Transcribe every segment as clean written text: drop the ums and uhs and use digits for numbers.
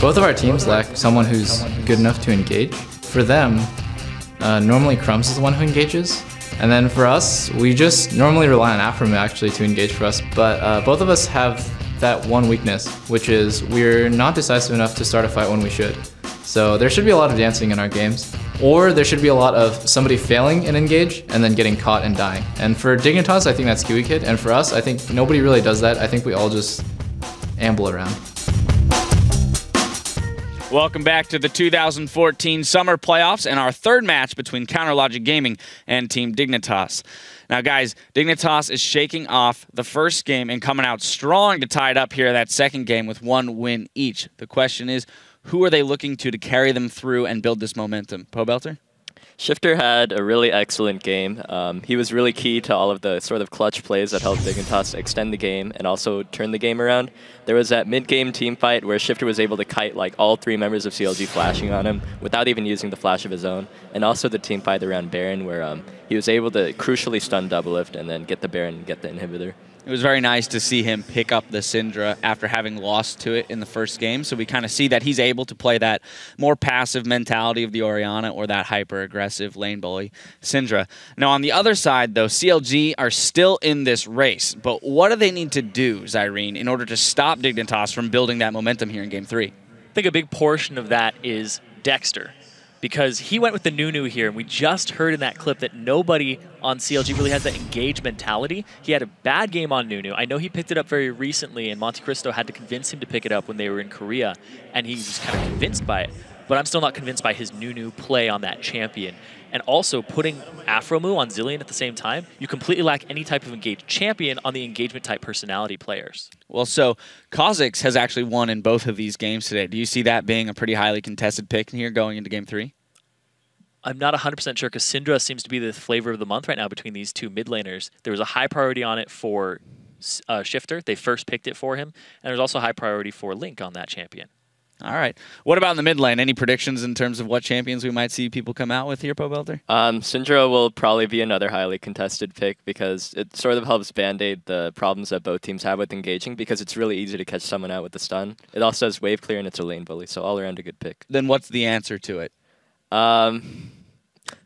Both of our teams lack someone who's good enough to engage. For them, normally Crumbzz is the one who engages. And then for us, we just normally rely on Aphromoo actually to engage for us. But both of us have that one weakness, which is we're not decisive enough to start a fight when we should. So there should be a lot of dancing in our games. Or there should be a lot of somebody failing an engage and then getting caught and dying. And for Dignitas, I think that's KiWiKiD. And for us, I think nobody really does that. I think we all just amble around. Welcome back to the 2014 Summer Playoffs and our third match between CounterLogic Gaming and Team Dignitas. Now, guys, Dignitas is shaking off the first game and coming out strong to tie it up here that second game with 1 win each. The question is, who are they looking to carry them through and build this momentum? Pobelter? Shiphtur had a really excellent game. He was really key to all of the sort of clutch plays that helped Dignitas extend the game and also turn the game around. There was that mid-game team fight where Shiphtur was able to kite like all 3 members of CLG flashing on him without even using the flash of his own. And also the team fight around Baron where he was able to crucially stun Doublelift and then get the Baron and get the inhibitor. It was very nice to see him pick up the Syndra after having lost to it in the first game. So we kind of see that he's able to play that more passive mentality of the Orianna or that hyper-aggressive lane bully Syndra. Now, on the other side, though, CLG are still in this race. But what do they need to do, Zyrene, in order to stop Dignitas from building that momentum here in Game 3? I think a big portion of that is Dexter, because he went with the Nunu here, and we just heard in that clip that nobody on CLG really has that engage mentality. He had a bad game on Nunu. I know he picked it up very recently, and Monte Cristo had to convince him to pick it up when they were in Korea, and he was kind of convinced by it. But I'm still not convinced by his Nunu play on that champion. And also, putting Aphromoo on Zillion at the same time, you completely lack any type of engaged champion on the engagement-type personality players. Well, so Kha'Zix has actually won in both of these games today. Do you see that being a pretty highly contested pick here going into Game 3? I'm not 100% sure because Syndra seems to be the flavor of the month right now between these 2 mid laners. There was a high priority on it for Shiphtur. They first picked it for him. And there's also a high priority for Link on that champion. All right. What about in the mid lane? Any predictions in terms of what champions we might see people come out with here, Pobelter? Syndra will probably be another highly contested pick because it sort of helps band-aid the problems that both teams have with engaging because it's really easy to catch someone out with the stun. It also has wave clear and it's a lane bully, so all around a good pick. Then what's the answer to it? The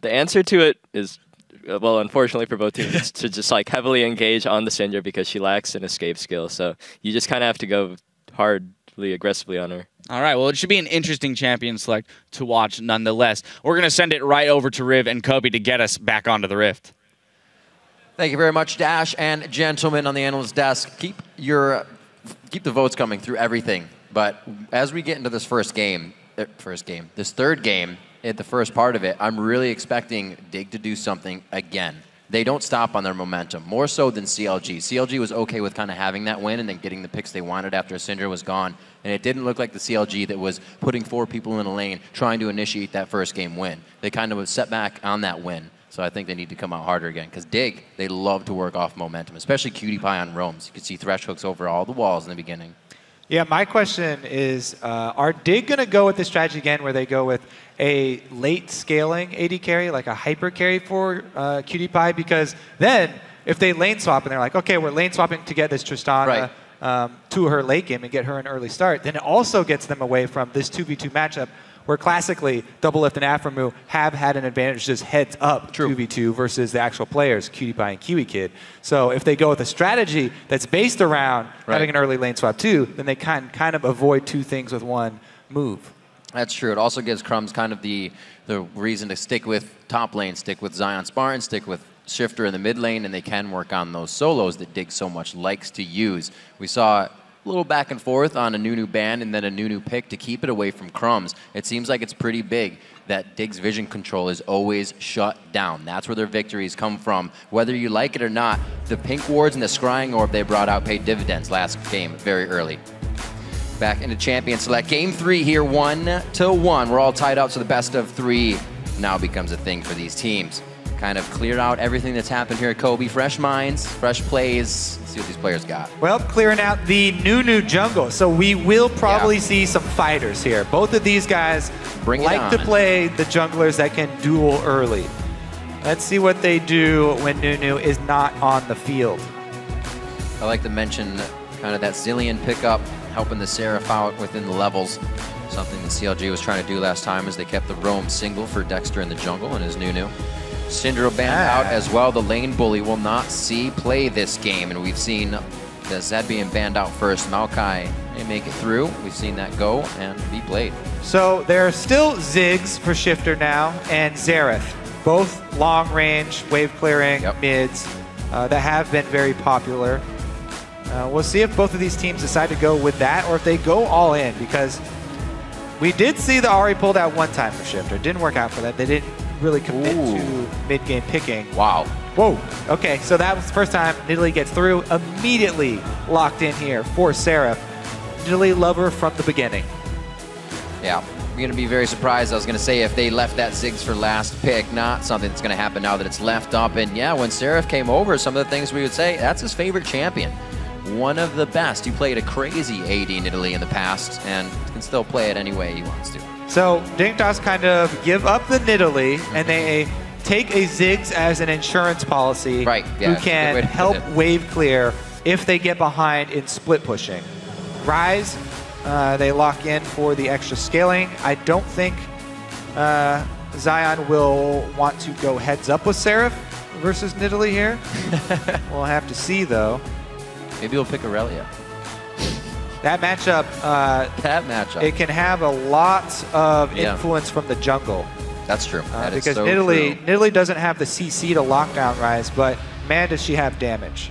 answer to it is, well, unfortunately for both teams, to just like heavily engage on the Syndra because she lacks an escape skill. So you just kind of have to go hardly aggressively on her. All right, well, it should be an interesting champion select to watch nonetheless. We're going to send it right over to Riv and Kobe to get us back onto the Rift. Thank you very much, Dash and gentlemen on the analyst desk. Keep the votes coming through everything. But as we get into this this third game, at the first part of it, I'm really expecting Dig to do something again. They don't stop on their momentum, more so than CLG. CLG was okay with kind of having that win and then getting the picks they wanted after Syndra was gone. And it didn't look like the CLG that was putting 4 people in a lane trying to initiate that first game win. They kind of was set back on that win. So I think they need to come out harder again. Because Dig, they love to work off momentum, especially QT Pie on roams. You could see thresh hooks over all the walls in the beginning. Yeah, my question is, are Dig going to go with the strategy again where they go with a late scaling AD carry, like a hyper carry for QT Pie? Because then, if they lane swap and they're like, okay, we're lane swapping to get this Tristana to her late game and get her an early start, then it also gets them away from this 2v2 matchup where classically Doublelift and Aphromoo have had an advantage just heads up 2v2 versus the actual players, QT Pie and KiWiKiD. So if they go with a strategy that's based around having an early lane swap too, then they can kind of avoid 2 things with 1 move. That's true. It also gives Crumbzz kind of the reason to stick with top lane, stick with Zion Spartan, stick with Shiphtur in the mid lane, and they can work on those solos that Dig so much likes to use. We saw a little back and forth on a Nunu ban and then a Nunu pick to keep it away from Crumbzz. It seems like it's pretty big that Dig's vision control is always shut down. That's where their victories come from. Whether you like it or not, the pink wards and the scrying orb they brought out paid dividends last game very early. Back into champion select. Game 3 here, 1-1. We're all tied up, so the best of 3 now becomes a thing for these teams. Kind of cleared out everything that's happened here at Kobe. Fresh minds, fresh plays. Let's see what these players got. Well, clearing out the Nunu jungle. So we will probably see some fighters here. Both of these guys like to play the junglers that can duel early. Let's see what they do when Nunu is not on the field. I like to mention kind of that Zillion pickup, helping the Seraph out within the levels. Something that CLG was trying to do last time is they kept the roam single for Dexter in the jungle and his Nunu. Syndra banned out as well. The lane bully will not see play this game, and we've seen the Zed being banned out first. Maokai may make it through. We've seen that go and be played. So there are still Ziggs for Shiphtur now and Seraph, both long-range, wave-clearing mids that have been very popular. We'll see if both of these teams decide to go with that or if they go all in, because we did see the Ahri pulled out one time for Shiphtur. Didn't work out for that. They didn't really commit to mid-game picking. Wow. Whoa. Okay, so that was the first time Nidalee gets through. Immediately locked in here for Seraph. Nidalee lover from the beginning. Yeah, we're going to be very surprised. I was going to say if they left that Ziggs for last pick, not something that's going to happen now that it's left up. And yeah, when Seraph came over, some of the things we would say, that's his favorite champion. One of the best. He played a crazy AD Nidalee in the past and can still play it any way he wants to. So Dignitas kind of give up the Nidalee and they take a Ziggs as an insurance policy who can help wave clear if they get behind in split pushing. Rise, they lock in for the extra scaling. I don't think Zion will want to go heads up with Seraph versus Nidalee here. We'll have to see though. Maybe we'll pick Aurelia. That matchup, it can have a lot of influence from the jungle. That's true. That because so Nidalee doesn't have the CC to lock down Rise, but man, does she have damage.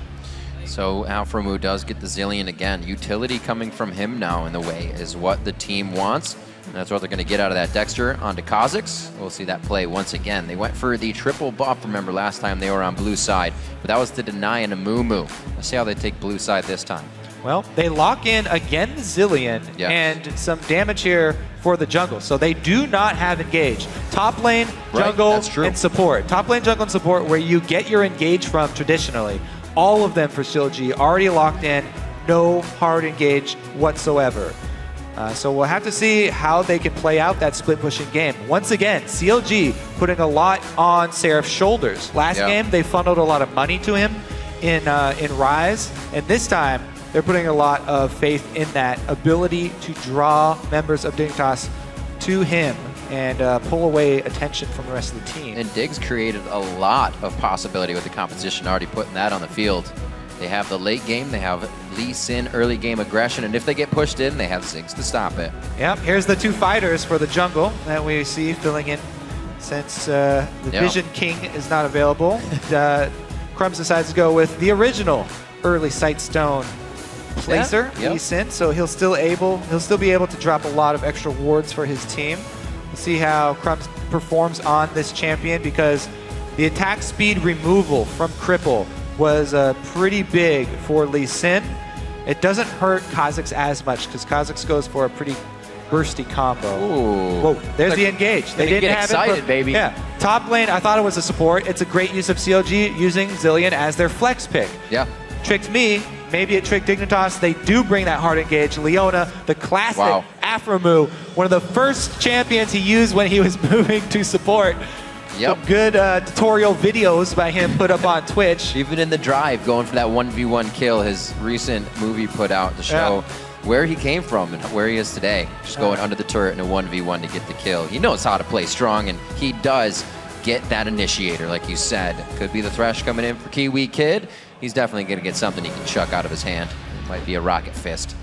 So Aphromoo does get the Zillion again. Utility coming from him now in the way is what the team wants. And that's what they're going to get out of that. Dexter onto Kha'Zix. We'll see that play once again. They went for the triple buff, remember, last time they were on blue side. But that was to deny an Amumu. Let's see how they take blue side this time. Well, they lock in again the Zillion and some damage here for the jungle. So they do not have engage. Top lane, jungle, and support. Top lane, jungle, and support where you get your engage from traditionally. All of them for CLG already locked in. No hard engage whatsoever. So we'll have to see how they can play out that split pushing game. Once again, CLG putting a lot on Seraph's shoulders. Last game, they funneled a lot of money to him in Rise. And this time, they're putting a lot of faith in that ability to draw members of Dignitas to him and pull away attention from the rest of the team. And Diggs created a lot of possibility with the composition, already putting that on the field. They have the late game, they have Lee Sin early game aggression, and if they get pushed in, they have Ziggs to stop it. Yep, here's the two fighters for the jungle that we see filling in since the Vision King is not available. Crumbzz decides to go with the original early Sightstone placer, Lee Sin, so he'll still be able to drop a lot of extra wards for his team. We'll see how Crumbzz performs on this champion, because the attack speed removal from Cripple was pretty big for Lee Sin. It doesn't hurt Kha'Zix as much because Kha'Zix goes for a pretty bursty combo. Ooh. Whoa, there's the engage. They didn't have excited, baby. Yeah, top lane, I thought it was a support. It's a great use of CLG using Zillion as their flex pick. Yeah. Tricked me. Maybe it tricked Dignitas. They do bring that hard engage. Leona, the classic Aphromoo, one of the first champions he used when he was moving to support. Yep. Some good tutorial videos by him put up on Twitch. Even in the drive, going for that 1v1 kill, his recent movie put out to show where he came from and where he is today. Just going under the turret in a 1v1 to get the kill. He knows how to play strong, and he does get that initiator, like you said. Could be the Thresh coming in for KiWiKiD. He's definitely going to get something he can chuck out of his hand. Might be a rocket fist.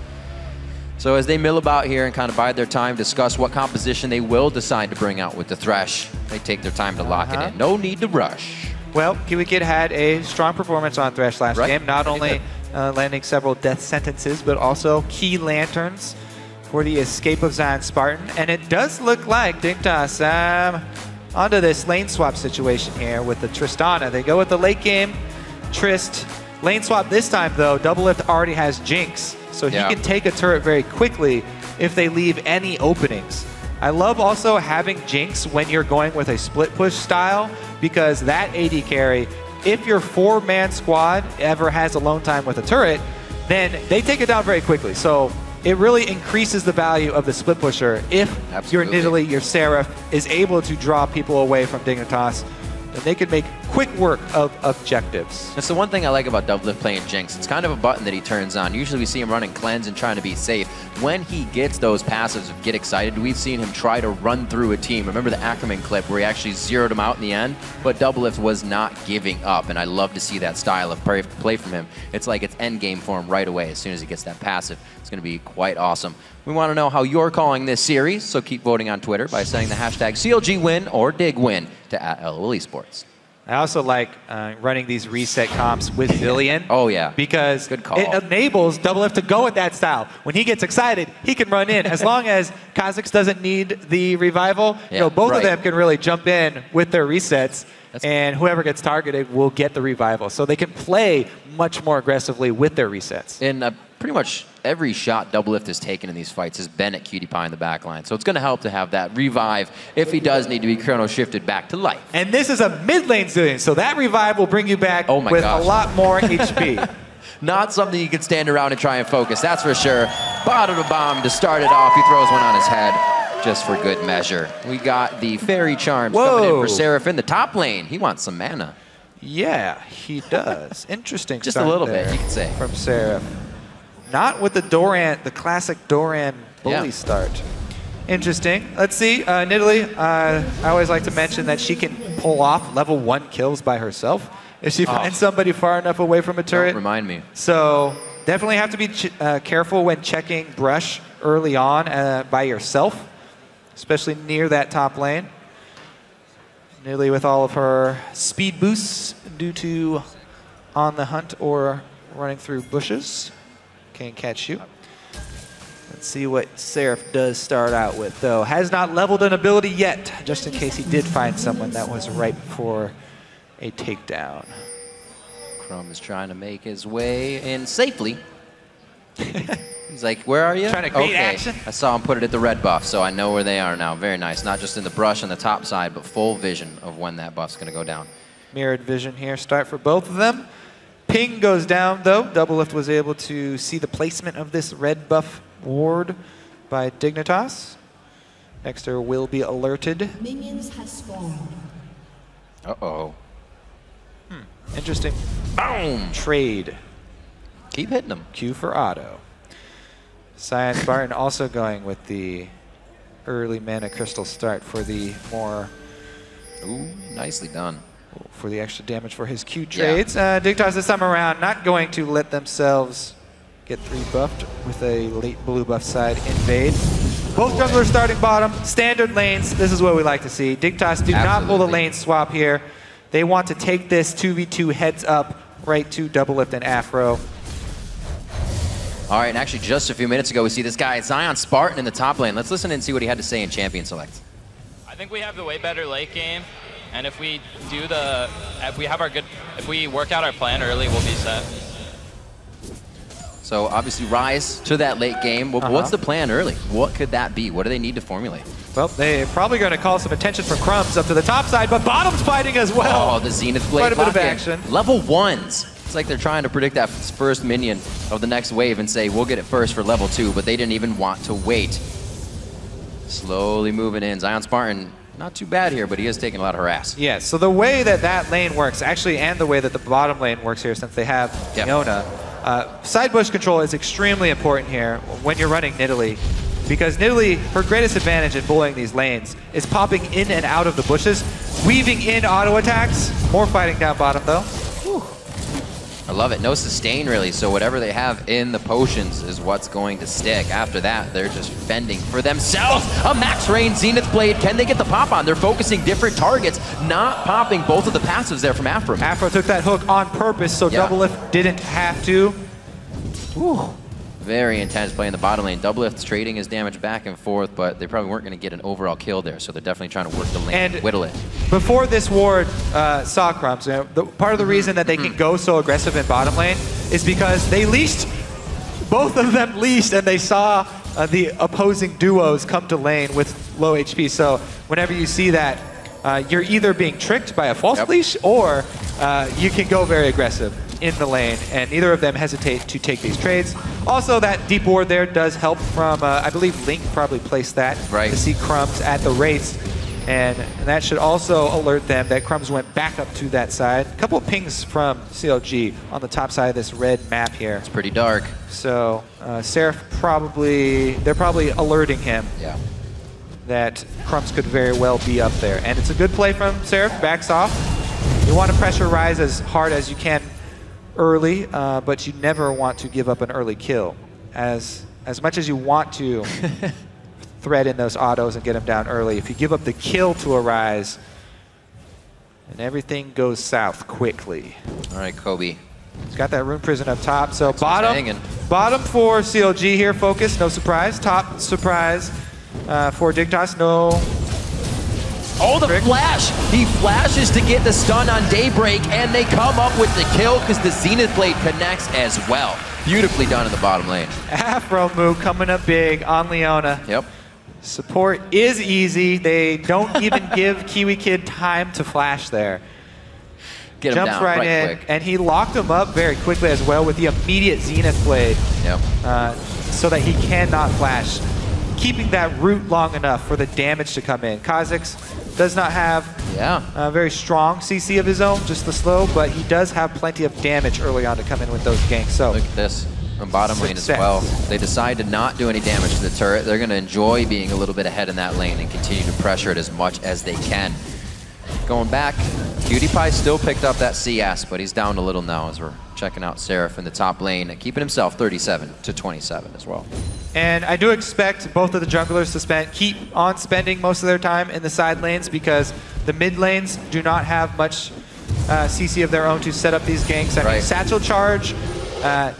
So as they mill about here and kind of bide their time, discuss what composition they will decide to bring out with the Thresh, they take their time to lock it in. No need to rush. Well, KiWiKiD had a strong performance on Thresh last game. Not only landing several death sentences, but also key lanterns for the escape of Zion Spartan. And it does look like Dignitas onto this lane swap situation here with the Tristana. They go with the late game Trist. Lane swap this time, though. Doublelift already has Jinx, so he can take a turret very quickly if they leave any openings. I love also having Jinx when you're going with a split push style, because that AD carry, if your 4-man squad ever has alone time with a turret, then they take it down very quickly. So it really increases the value of the split pusher if your Nidalee, your Seraph, is able to draw people away from Dignitas then they can make quick work of objectives. That's the one thing I like about Doublelift playing Jinx. It's kind of a button that he turns on. Usually we see him running cleanse and trying to be safe. When he gets those passives of get excited, we've seen him try to run through a team. Remember the Aphromoo clip where he actually zeroed him out in the end? But Doublelift was not giving up, and I love to see that style of play from him. It's like it's end game for him right away as soon as he gets that passive. It's going to be quite awesome. We want to know how you're calling this series, so keep voting on Twitter by sending the hashtag CLGWin or DIGWin to @LOLesports. I also like running these reset comps with Yiliang. Oh, yeah. Because good call. It enables Doublelift to go with that style. When he gets excited, he can run in. As long as Kha'Zix doesn't need the revival, you know, both of them can really jump in with their resets, and whoever gets targeted will get the revival. So they can play much more aggressively with their resets. And pretty much every shot Doublelift has taken in these fights has been at KiWiKiD in the back line. So it's going to help to have that revive if he does need to be chrono shifted back to life. And this is a mid lane Zillion, so that revive will bring you back with a lot more HP. Not something you can stand around and try and focus, that's for sure. Bottom of bomb to start it off. He throws one on his head just for good measure. We got the Fairy Charms coming in for Seraph in the top lane. He wants some mana. Yeah, he does. Interesting just a little bit, you could say. From Seraph. Not with the Doran, the classic Doran bully start. Interesting. Let's see. Nidalee, I always like to mention that she can pull off level 1 kills by herself if she finds somebody far enough away from a turret. Don't remind me. So definitely have to be careful when checking brush early on by yourself, especially near that top lane. Nidalee with all of her speed boosts due to on the hunt or running through bushes. Can't catch you. Let's see what Seraph does start out with, though. Has not leveled an ability yet, just in case he did find someone that was ripe for a takedown. Crumbzz is trying to make his way in safely. He's like, where are you? Trying to create action. I saw him put it at the red buff, so I know where they are now. Very nice. Not just in the brush on the top side, but full vision of when that buff's going to go down. Mirrored vision here. Start for both of them. Ping goes down, though. Doublelift was able to see the placement of this red buff ward by Dignitas. Dexter will be alerted. Minions have spawned. Uh-oh. Interesting. Boom! Trade. Keep hitting them. Q for auto. Spartan also going with the early mana crystal start for the more... Ooh, nicely done. For the extra damage for his Q trades. Dignitas this time around not going to let themselves get 3 buffed with a late blue buff side invade. Both junglers starting bottom, standard lanes. This is what we like to see. Dignitas do not pull the lane swap here. They want to take this 2v2 heads up right to Doublelift and Aphro. All right, and actually just a few minutes ago we see this guy, Zion Spartan in the top lane. Let's listen and see what he had to say in Champion Select. I think we have the way better late game. And if we work out our plan early, we'll be set. So obviously rise to that late game. What's the plan early? What could that be? What do they need to formulate? Well, they're probably going to call some attention from Crumbzz up to the top side, but bottom's fighting as well. Oh, the Zenith Blade. Quite a bit of action. Level 1s. It's like they're trying to predict that first minion of the next wave and say, we'll get it first for level 2, but they didn't even want to wait. Slowly moving in. Zion Spartan, not too bad here, but he is taking a lot of harass. Yeah, so the way that that lane works, actually, and the way that the bottom lane works here, since they have Fiona, side bush control is extremely important here when you're running Nidalee. Because Nidalee, her greatest advantage in bullying these lanes is popping in and out of the bushes, weaving in auto attacks. More fighting down bottom, though. Whew. I love it. No sustain, really, so whatever they have in the potions is what's going to stick. After that, they're just fending for themselves. A max range Zenith Blade. Can they get the pop on? They're focusing different targets, not popping both of the passives there from Aphromoo. Aphro took that hook on purpose, so Doublelift didn't have to. Ooh. Very intense play in the bottom lane. Doublelift's trading his damage back and forth, but they probably weren't going to get an overall kill there, so they're definitely trying to work the lane and whittle it. Before this ward saw Crumbzz, part of the reason that they can go so aggressive in bottom lane is because they leashed, both of them leashed, and they saw the opposing duos come to lane with low HP. So whenever you see that, you're either being tricked by a false leash or you can go very aggressive in the lane, and neither of them hesitate to take these trades. Also, that deep ward there does help from, I believe Link probably placed that to see Crumbzz at the race. And that should also alert them that Crumbzz went back up to that side. A couple of pings from CLG on the top side of this red map here. It's pretty dark. So Seraph they're probably alerting him that Crumbzz could very well be up there. And it's a good play from Seraph, backs off. You want to pressure Rise as hard as you can early, but you never want to give up an early kill. As much as you want to thread in those autos and get him down early, if you give up the kill to a Rise, and everything goes south quickly. All right, Kobe. He's got that Rune Prison up top. So bottom for CLG here, focus, no surprise. Top surprise for Dignitas, no. Oh, the flash! He flashes to get the stun on Daybreak, and they come up with the kill because the Zenith Blade connects as well. Beautifully done in the bottom lane. Aphromoo coming up big on Leona. Yep. Support is easy. They don't even give KiWiKiD time to flash there. Get him Jumps down right in, quick. and he locked him up very quickly as well with the immediate Zenith Blade. Yep. So that he cannot flash. Keeping that root long enough for the damage to come in. Kha'Zix does not have a very strong CC of his own, just the slow, but he does have plenty of damage early on to come in with those ganks. So look at this. From bottom lane as well. They decide to not do any damage to the turret. They're going to enjoy being a little bit ahead in that lane and continue to pressure it as much as they can. Going back, PewDiePie still picked up that CS, but he's down a little now as we're checking out Seraph in the top lane, keeping himself 37-27 as well. And I do expect both of the junglers to keep on spending most of their time in the side lanes because the mid lanes do not have much CC of their own to set up these ganks. I mean, Satchel Charge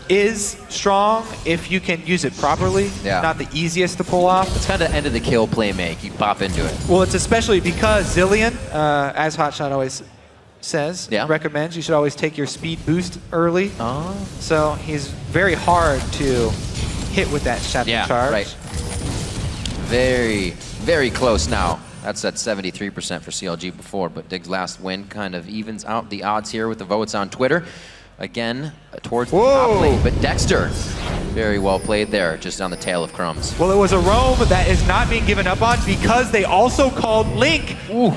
is strong if you can use it properly. Not the easiest to pull off. It's kind of end of the kill play make. You pop into it. Well, it's especially because Zillion, as Hotshot always says, recommends, you should always take your speed boost early. So he's very hard to hit with that Satchel Charge. Right. Very, very close now. That's at 73% for CLG before, but Dig's last win kind of evens out the odds here with the votes on Twitter. Again, towards the top lane, but Dexter, very well played there, just on the tail of Crumbzz. Well, it was a roam that is not being given up on because they also called Link. Ooh.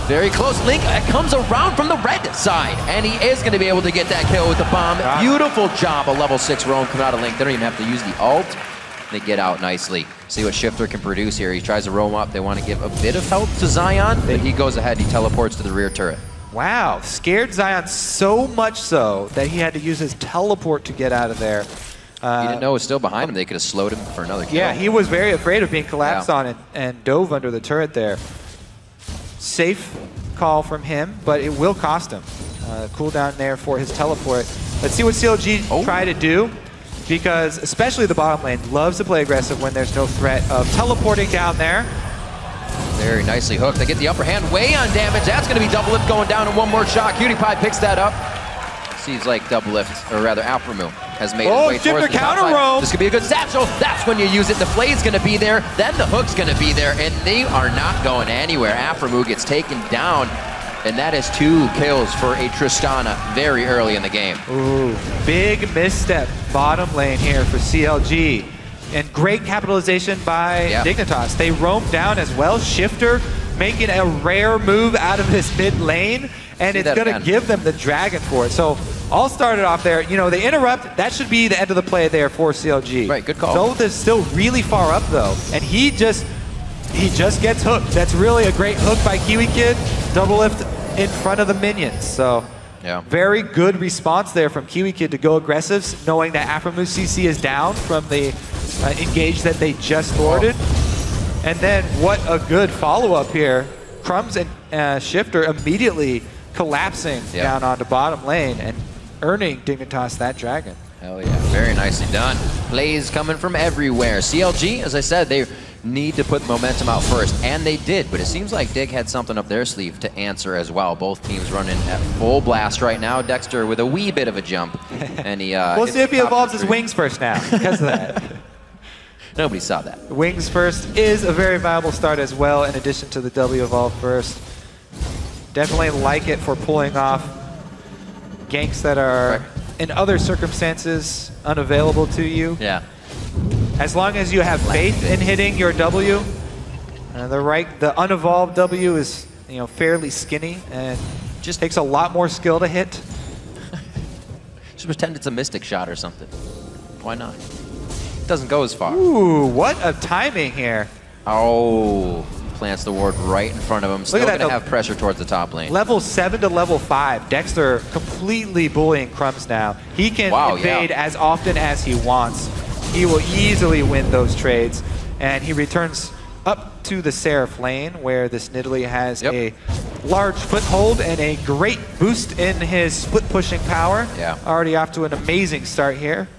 Very close. Link comes around from the red side, and he is going to be able to get that kill with the bomb. Beautiful job, a level 6 roam coming out of Link. They don't even have to use the ult. They get out nicely. See what Shiphtur can produce here. He tries to roam up. They want to give a bit of help to Zion, but he goes ahead. He teleports to the rear turret. Wow, scared Zion so much so that he had to use his teleport to get out of there. He didn't know it was still behind him. They could have slowed him for another kill. Yeah, he was very afraid of being collapsed on and dove under the turret there. Safe call from him, but it will cost him. Cooldown there for his teleport. Let's see what CLG try to do, because especially the bottom lane loves to play aggressive when there's no threat of teleporting down there. Very nicely hooked. They get the upper hand, way on damage. That's going to be Doublelift going down in one more shot. PewDiePie picks that up. Seems like Doublelift, or rather Aphromoo, has made his way towards the top side. This could be a good satchel. That's when you use it. The flay's going to be there, then the hook's going to be there, and they are not going anywhere. Aphromoo gets taken down, and that is 2 kills for a Tristana very early in the game. Ooh, big misstep bottom lane here for CLG. And great capitalization by Dignitas. They roam down as well. Shiphtur making a rare move out of this mid lane, and it's going to give them the dragon for it. So all started off there. You know, they interrupt. That should be the end of the play there for CLG. Right, good call. Zoth is still really far up though, and he just gets hooked. That's really a great hook by KiWiKiD. Doublelift in front of the minions. So very good response there from KiWiKiD to go aggressive, knowing that Aphromoo's CC is down from the engage that they just thwarted. And then what a good follow-up here. Crumbzz and Shiphtur immediately collapsing down onto bottom lane and earning Dignitas that dragon. Hell yeah, very nicely done. Plays coming from everywhere. CLG, as I said, they need to put momentum out first, and they did, but it seems like Dig had something up their sleeve to answer as well. Both teams running at full blast right now. Dexter with a wee bit of a jump, and he we'll see if he evolves his wings first now because of that. Nobody saw that. Wings first is a very viable start as well, in addition to the W evolve first. Definitely like it for pulling off ganks that are in other circumstances unavailable to you. Yeah. As long as you have faith in hitting your W, The unevolved W is fairly skinny and just takes a lot more skill to hit. Just pretend it's a mystic shot or something. Why not? Doesn't go as far. Ooh, what a timing here. Oh, plants the ward right in front of him. Still going to have pressure towards the top lane. Level 7 to level 5. Dexter completely bullying Crumbzz now. He can invade as often as he wants. He will easily win those trades. And he returns up to the Seraph lane, where this Nidalee has a large foothold and a great boost in his split pushing power. Yeah. Already off to an amazing start here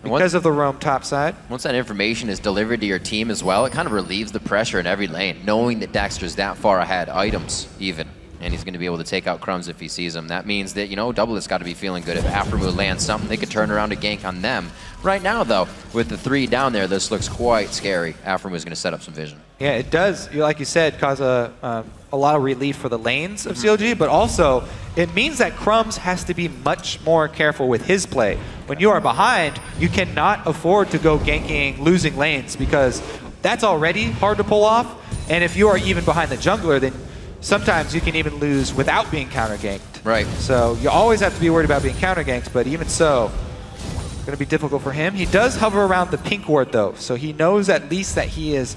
because of the roam topside. Once that information is delivered to your team as well, it kind of relieves the pressure in every lane, knowing that Dexter's that far ahead, items even, and he's going to be able to take out Crumbzz if he sees him. That means that, Doublelift's got to be feeling good. If Aphromoo lands something, they could turn around to gank on them. Right now, though, with the 3 down there, this looks quite scary. Aphromoo is going to set up some vision. Yeah, it does, like you said, cause a lot of relief for the lanes of CLG, but also it means that Crumbzz has to be much more careful with his play. When you are behind, you cannot afford to go ganking losing lanes, because that's already hard to pull off. And if you are even behind the jungler, then sometimes you can even lose without being counter-ganked. Right. So you always have to be worried about being counter-ganked, but even so, it's going to be difficult for him. He does hover around the pink ward, though, so he knows at least that he is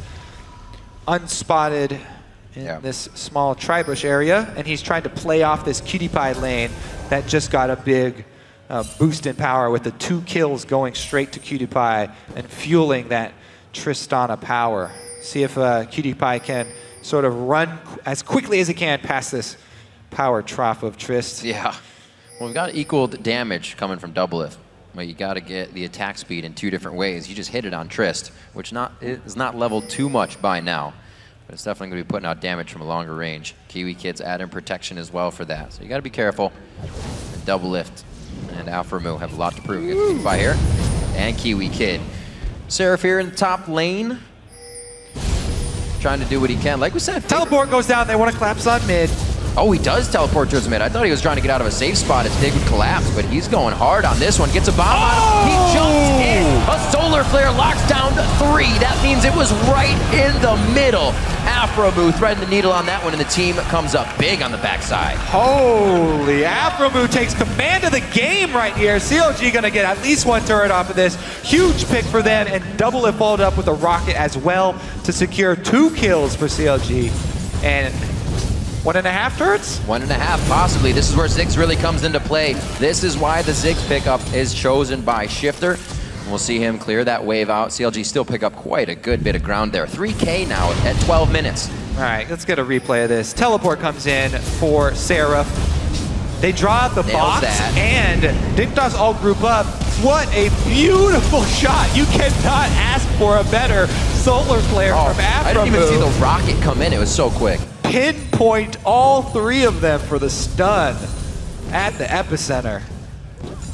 unspotted in this small tribush area, and he's trying to play off this KiWiKiD lane that just got a big boost in power with the 2 kills going straight to KiWiKiD and fueling that Tristana power. See if KiWiKiD can sort of run as quickly as he can past this power trough of Trist. Yeah. Well, we've got equaled damage coming from Doublelift. But you got to get the attack speed in 2 different ways. You just hit it on Trist, which is not leveled too much by now. But it's definitely going to be putting out damage from a longer range. KiWiKiD's adding protection as well for that. So you got to be careful. And Doublelift and Aphromoo have a lot to prove against KiWiKiD here. And KiWiKiD. Seraph here in the top lane. Trying to do what he can. Like we said, teleport goes down. They want to collapse on mid. Oh, he does teleport towards mid. I thought he was trying to get out of a safe spot as Dig would collapse, but he's going hard on this one. Gets a bomb on him. He jumps in. A solar flare locks down to 3. That means it was right in the middle. Aphromoo threading the needle on that one, and the team comes up big on the backside. Holy, Aphromoo takes command of the game right here. CLG gonna get at least 1 turret off of this. Huge pick for them, and Doublelift followed up with a rocket as well to secure 2 kills for CLG. And 1.5 turrets? 1.5, possibly. This is where Ziggs really comes into play. This is why the Ziggs pickup is chosen by Shiphtur. We'll see him clear that wave out. CLG still pick up quite a good bit of ground there. 3K now at 12 minutes. All right, let's get a replay of this. Teleport comes in for Seraph. They draw out the box, and Dignitas all group up. What a beautiful shot. You cannot ask for a better solar flare from Aphromoo. I didn't even see the rocket come in. It was so quick. Pinpoint all 3 of them for the stun at the epicenter.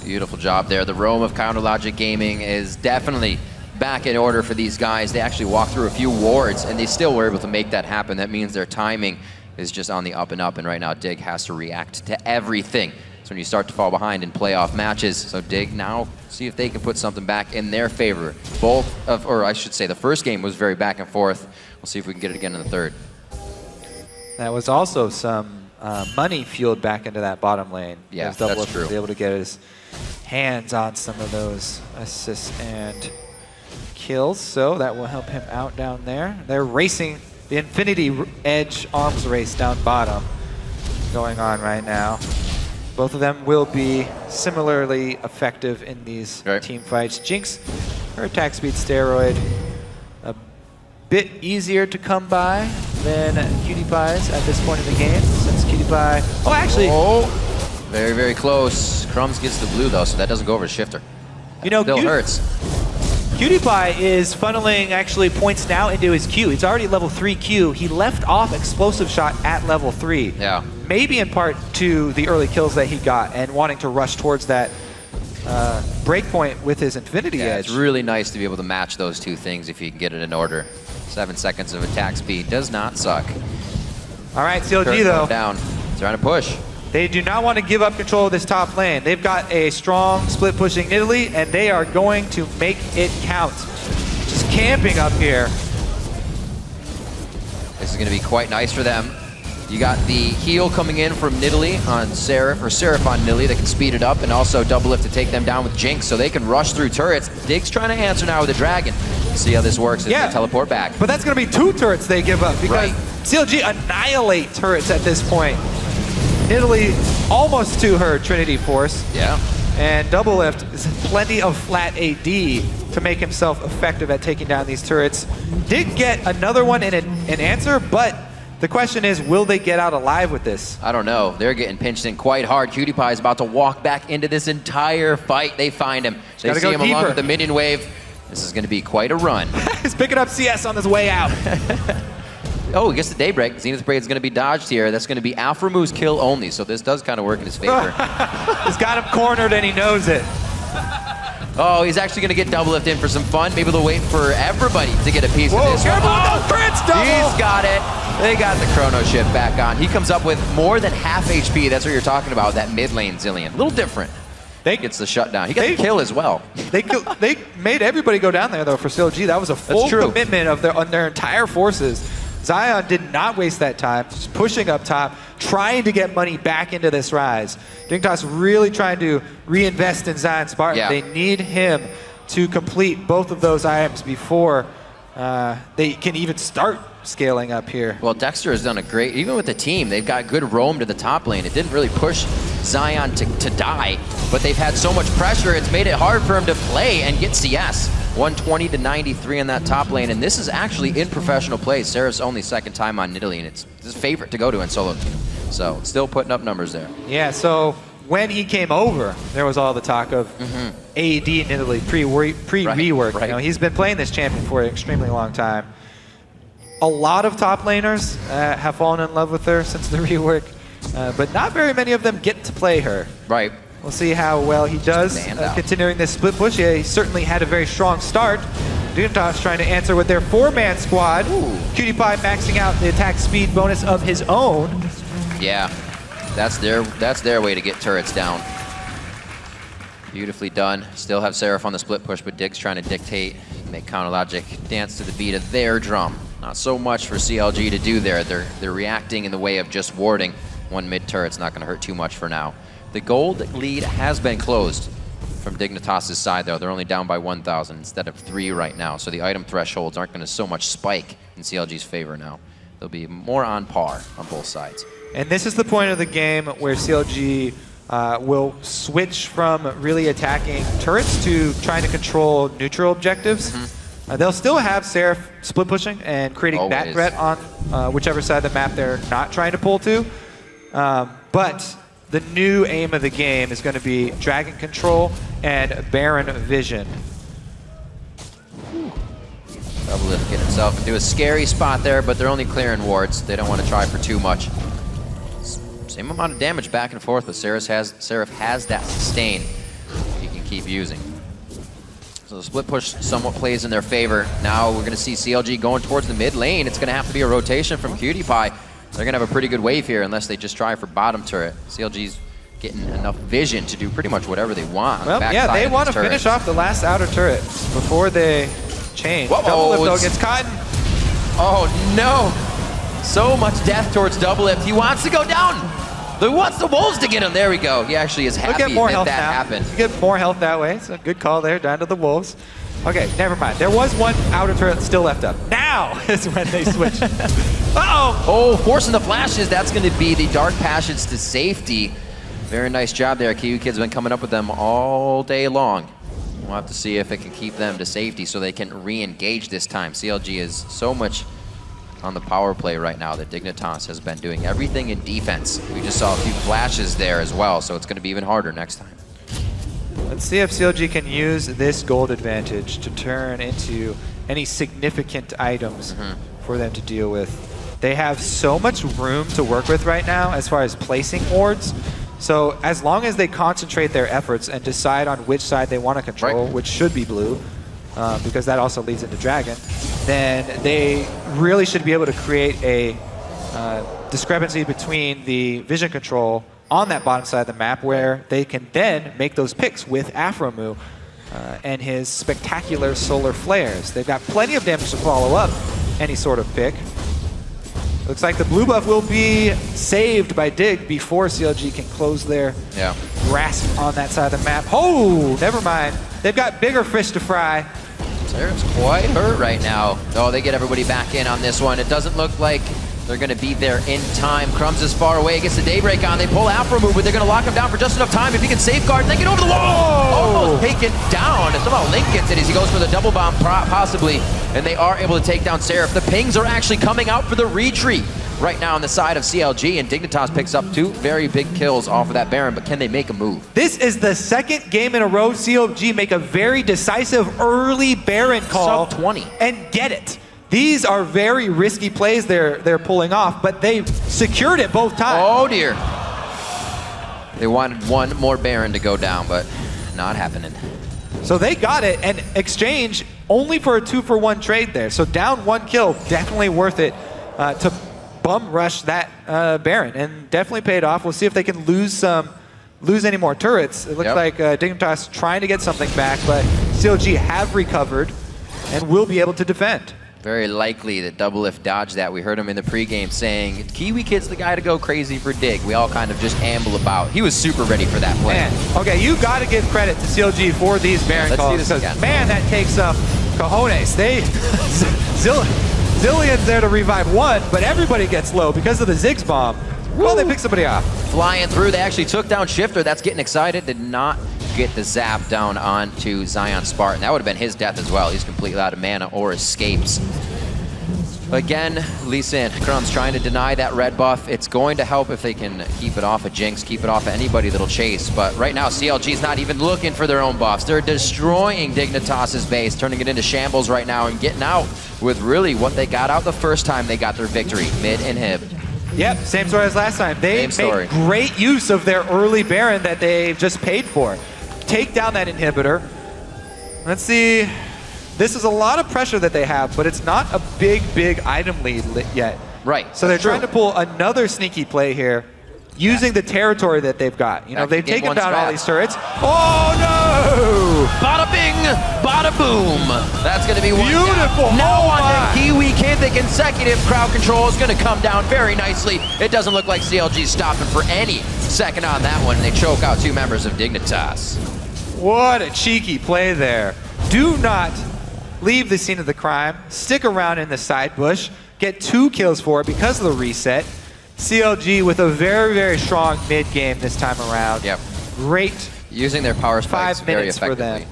Beautiful job there. The roam of Counter Logic Gaming is definitely back in order for these guys. They actually walked through a few wards, and they still were able to make that happen. That means their timing is just on the up and up, and right now Dig has to react to everything. So when you start to fall behind in playoff matches, so Dig now see if they can put something back in their favor. Or I should say, the first game was very back and forth. We'll see if we can get it again in the third. That was also some money fueled back into that bottom lane. Yeah, that's true. Was able to get his hands on some of those assists and kills, so that will help him out down there. They're racing the Infinity Edge arms race down bottom going on right now. Both of them will be similarly effective in these team fights. Jinx, her attack speed steroid, a bit easier to come by than KiWiKiD's at this point in the game, since KiWiKiD... Oh, actually... Oh, very, very close. Crumbzz gets the blue, though, so that doesn't go over to Shiphtur. You know, still hurts. KiWiKiD is funneling actually points now into his Q. He's already level 3 Q. He left off explosive shot at level 3. Yeah. Maybe in part to the early kills that he got and wanting to rush towards that breakpoint with his Infinity Edge. It's really nice to be able to match those 2 things if you can get it in order. 7 seconds of attack speed does not suck. All right, CLG though. Down. Trying to push. They do not want to give up control of this top lane. They've got a strong split pushing Nidalee, and they are going to make it count. Just camping up here. This is going to be quite nice for them. You got the heal coming in from Nidalee on Seraph, or Seraph on Nidalee that can speed it up, and also Doublelift to take them down with Jinx so they can rush through turrets. Dig's trying to answer now with the Dragon. See how this works as they teleport back. But that's going to be 2 turrets they give up because CLG annihilate turrets at this point. Nidalee almost to her Trinity Force. Yeah. And Doublelift is plenty of flat AD to make himself effective at taking down these turrets. Did get another one in an answer, but the question is, will they get out alive with this? I don't know. They're getting pinched in quite hard. KiWiKiD is about to walk back into this entire fight. They find him. They see him along with the minion wave. This is going to be quite a run. He's picking up CS on his way out. Oh, he gets the Daybreak. Zenith Braid is going to be dodged here. That's going to be Aphromoo kill only, so this does kind of work in his favor. He's got him cornered and he knows it. Oh, he's actually going to get Doublelift in for some fun. Maybe they'll wait for everybody to get a piece of this. Careful with those crits, Double! He's got it. They got the Chrono Shift back on. He comes up with more than half HP. That's what you're talking about, that mid lane Zilean. A little different. They gets the shutdown. He got the kill as well. They made everybody go down there, though, for CLG. That was a full commitment of their entire forces. Zion did not waste that time, just pushing up top, trying to get money back into this rise. Dignitas really trying to reinvest in Zion Spartan. Yeah. They need him to complete both of those items before they can even start scaling up here. Well, Dexter has done a great, even with the team, they've got good roam to the top lane. It didn't really push Zion to die, but they've had so much pressure, it's made it hard for him to play and get CS. 120 to 93 in that top lane, and this is actually in professional play. Seraph's only second time on Nidalee, and it's his favorite to go to in solo team. So still putting up numbers there. Yeah, so when he came over, there was all the talk of AD Nidalee pre-rework. Right. You know, he's been playing this champion for an extremely long time. A lot of top laners have fallen in love with her since the rework, but not very many of them get to play her. Right. We'll see how well he does continuing this split push. Yeah, he certainly had a very strong start. Dignitas trying to answer with their 4-man squad. KiWiKiD maxing out the attack speed bonus of his own. Yeah, that's their way to get turrets down. Beautifully done. Still have Seraph on the split push, but Dig's trying to dictate, make Counter Logic dance to the beat of their drum. Not so much for CLG to do there. They're reacting in the way of just warding. One mid turret's not going to hurt too much for now. The gold lead has been closed from Dignitas' side, though. They're only down by 1,000 instead of 3 right now, so the item thresholds aren't going to so much spike in CLG's favor now. They'll be more on par on both sides. And this is the point of the game where CLG will switch from really attacking turrets to trying to control neutral objectives. They'll still have Seraph split pushing and creating that threat on whichever side of the map they're not trying to pull to. But the new aim of the game is going to be Dragon Control and Baron Vision. Doublelift get himself into a scary spot there, but they're only clearing wards. They don't want to try for too much. Same amount of damage back and forth, but Seraph has that sustain he can keep using. So the split push somewhat plays in their favor. Now we're going to see CLG going towards the mid lane. It's going to have to be a rotation from KiWiKiD. They're going to have a pretty good wave here unless they just try for bottom turret. CLG's getting enough vision to do pretty much whatever they want. Well, yeah, they want to finish off the last outer turret before they change. Doublelift, though, gets caught. Oh, no. So much death towards Doublelift. He wants to go down. He wants the wolves to get him. There we go. He actually is happy that happened. You get more health that way. So good call there, down to the wolves. Okay, never mind. There was one outer turret still left up. Now is when they switch. Uh-oh! Oh, forcing the flashes. That's going to be the Dark Passage to safety. Very nice job there. KiWiKiD's been coming up with them all day long. We'll have to see if it can keep them to safety so they can re-engage this time. CLG is so much on the power play right now that Dignitas has been doing everything in defense. We just saw a few flashes there as well, so it's going to be even harder next time. Let's see if CLG can use this gold advantage to turn into any significant items for them to deal with. They have so much room to work with right now as far as placing wards. So as long as they concentrate their efforts and decide on which side they want to control, which should be blue, because that also leads into Dragon, then they really should be able to create a discrepancy between the vision control on that bottom side of the map where they can then make those picks with Aphromoo and his spectacular solar flares. They've got plenty of damage to follow up any sort of pick. Looks like the blue buff will be saved by Dig before CLG can close their grasp on that side of the map. Oh, never mind. They've got bigger fish to fry. Seraph's quite hurt right now. Oh, they get everybody back in on this one. It doesn't look like they're going to be there in time. Crumbzz is far away, gets the Daybreak on. They pull Aphromoo, but they're going to lock him down for just enough time. If he can safeguard, they get over the wall. Almost taken down. Somehow Link gets it as he goes for the double bomb, possibly, and they are able to take down Seraph. The Pengs are actually coming out for the retreat right now on the side of CLG, and Dignitas picks up 2 very big kills off of that Baron, but can they make a move? This is the second game in a row CLG make a very decisive early Baron call. Sub 20. And get it. These are very risky plays they're pulling off, but they secured it both times. Oh dear. They wanted one more Baron to go down, but not happening. So they got it, and exchange only for a 2-for-1 trade there. So down 1 kill, definitely worth it to bum rush that Baron, and definitely paid off. We'll see if they can lose any more turrets. It looks like Dignitas trying to get something back, but CLG have recovered and will be able to defend. Very likely that Doublelift dodged that. We heard him in the pregame saying, KiWiKiD's the guy to go crazy for Dig. We all kind of just amble about. He was super ready for that play. Man, okay, you got to give credit to CLG for these Baron calls. Let's do this again. Man, that takes some cojones. Zillion's there to revive 1, but everybody gets low because of the Ziggs bomb. Well, they pick somebody off. Flying through, they actually took down Shiphtur. That's getting excited. Did not get the zap down onto Zion Spartan. That would have been his death as well. He's completely out of mana or escapes. Again, Lee Sin, Crumbzz trying to deny that red buff. It's going to help if they can keep it off of Jinx, keep it off of anybody that'll chase. But right now, CLG's not even looking for their own buffs. They're destroying Dignitas' base, turning it into shambles right now and getting out with really what they got out the first time they got their victory, mid-inhib. Yep, same story as last time. They made great use of their early Baron that they just paid for. Take down that inhibitor. Let's see. This is a lot of pressure that they have, but it's not a big item lead yet. Right. So they're trying to pull another sneaky play here, using the territory that they've got. You know, they've taken down all these turrets. Oh no! Bada bing, bada boom. That's going to be one beautiful. Down. Now on the KiWiKiD, the consecutive crowd control is going to come down very nicely. It doesn't look like CLG's stopping for any second on that one, and they choke out 2 members of Dignitas. What a cheeky play there. Do not leave the scene of the crime. Stick around in the side bush. Get 2 kills for it because of the reset. CLG with a very strong mid game this time around. Yep. Great. Using their power spikes 5 very minutes effectively. for them.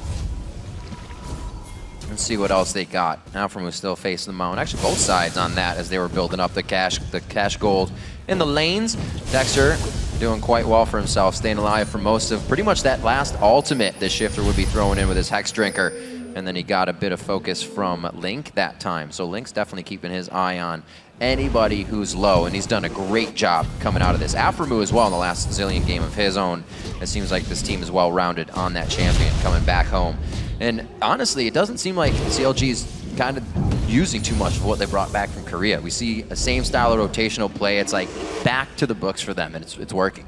Let's see what else they got. Aphromoo still facing the mountain. Actually, both sides on that as they were building up the cash gold in the lanes. Dexter doing quite well for himself, staying alive for most of pretty much that last ultimate that Shiphtur would be throwing in with his Hex Drinker. And then he got a bit of focus from Link that time. So Link's definitely keeping his eye on anybody who's low, and he's done a great job coming out of this. Aphromoo as well in the last zillion game of his own. It seems like this team is well-rounded on that champion coming back home. And honestly, it doesn't seem like CLG's kind of using too much of what they brought back from Korea. We see a same style of rotational play. It's like back to the books for them, and it's working.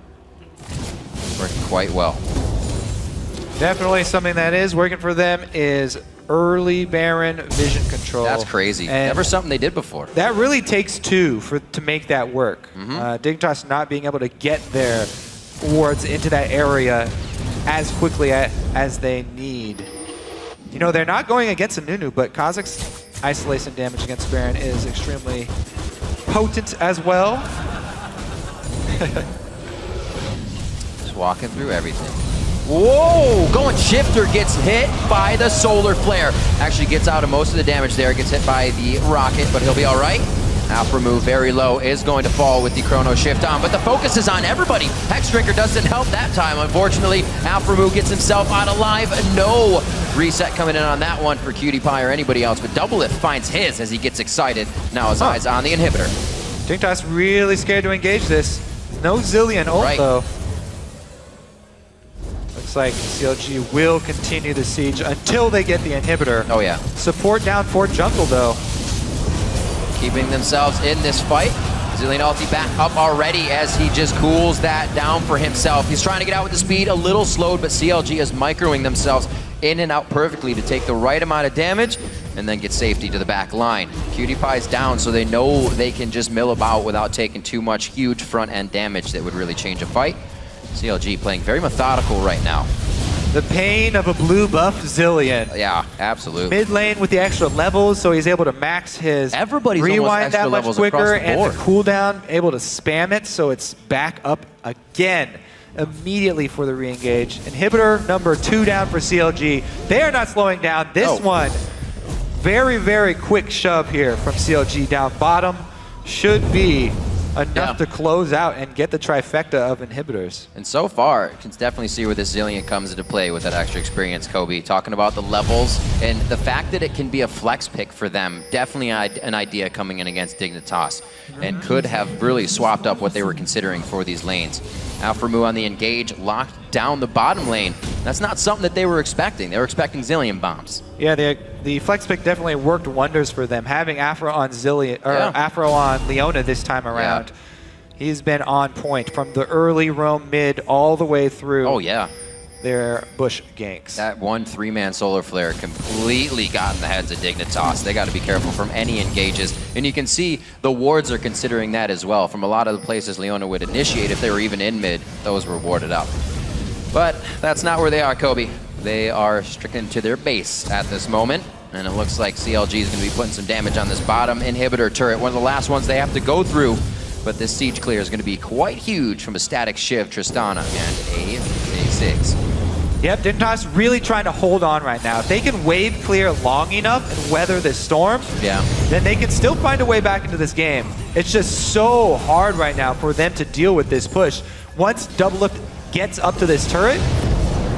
It's working quite well. Definitely something that is working for them is early Baron vision control. That's crazy. And never something they did before. That really takes 2 to make that work. Dignitas not being able to get their wards into that area as quickly as they need. You know, they're not going against a Nunu, but Kha'Zix's isolation damage against Baron is extremely potent as well. Just walking through everything. Whoa! Going Shiphtur gets hit by the solar flare. Actually gets out of most of the damage there. Gets hit by the rocket, but he'll be all right. Aphromoo very low is going to fall with the chrono shift on, but the focus is on everybody. Hex Drinker doesn't help that time, unfortunately. Aphromoo gets himself out alive. No reset coming in on that one for KiWiKiD or anybody else, but Doublelift finds his as he gets excited. Now his eyes on the inhibitor. Dignitas really scared to engage this. No Zillion ult though. Looks like CLG will continue the siege until they get the inhibitor. Oh yeah. Support down for jungle though. Keeping themselves in this fight. Zillion ulti back up already as he just cools that down for himself. He's trying to get out with the speed, a little slowed, but CLG is microing themselves in and out perfectly to take the right amount of damage. and then get safety to the back line. KiWiKiD's down, so they know they can just mill about without taking too much huge front end damage that would really change a fight. CLG playing very methodical right now. The pain of a blue buff Zilean. Yeah, absolutely. Mid lane with the extra levels, so he's able to max his Everybody's rewind that much quicker, the and the cooldown, able to spam it, so it's back up again immediately for the re-engage. Inhibitor number 2 down for CLG. They are not slowing down. This one, very, very quick shove here from CLG down bottom. Should be enough to close out and get the trifecta of inhibitors. And so far, you can definitely see where this Zilean comes into play with that extra experience, Kobe. Talking about the levels and the fact that it can be a flex pick for them, definitely an idea coming in against Dignitas, and could have really swapped up what they were considering for these lanes. Aphromoo on the engage, locked down the bottom lane. That's not something that they were expecting. They were expecting Zilean bombs. Yeah, the flex pick definitely worked wonders for them. Having Afro on Zilean, or Afro on Leona this time around, he's been on point from the early roam mid all the way through. Oh yeah, their bush ganks. That one 3-man solar flare completely got in the heads of Dignitas. They got to be careful from any engages, and you can see the wards are considering that as well. From a lot of the places Leona would initiate, if they were even in mid, those were warded up. But that's not where they are, Kobe. They are stricken to their base at this moment, and it looks like CLG is going to be putting some damage on this bottom inhibitor turret, one of the last ones they have to go through. But this siege clear is going to be quite huge from a static Shiv, Tristana, and a 6. Yep, Dignitas really trying to hold on right now. If they can wave clear long enough and weather this storm, then they can still find a way back into this game. It's just so hard right now for them to deal with this push. Once Doublelift gets up to this turret,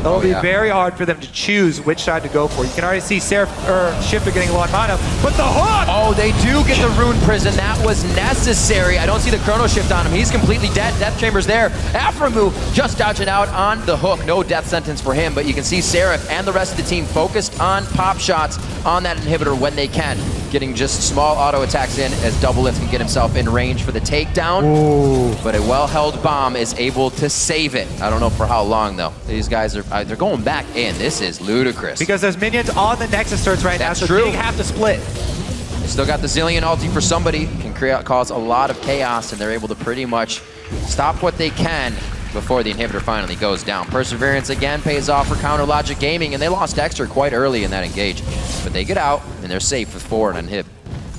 it'll be very hard for them to choose which side to go for. You can already see Seraph or Shiphtur getting low on mana, but the hook! Oh, they do get the rune prison. That was necessary. I don't see the chrono shift on him. He's completely dead. Death chamber's there. Aphromoo just dodging out on the hook. No death sentence for him, but you can see Seraph and the rest of the team focused on pop shots on that inhibitor when they can. Getting just small auto attacks in as Doublelift can get himself in range for the takedown. Ooh. But a well-held bomb is able to save it. I don't know for how long though. These guys are they're going back in. This is ludicrous. Because there's minions on the Nexus turrets right now, so they have to split. They still got the Zilean ulti for somebody. Can cause a lot of chaos, and they're able to pretty much stop what they can before the inhibitor finally goes down. Perseverance again pays off for Counter Logic Gaming, and they lost Dexter quite early in that engage. But they get out, and they're safe with 4 and unhib.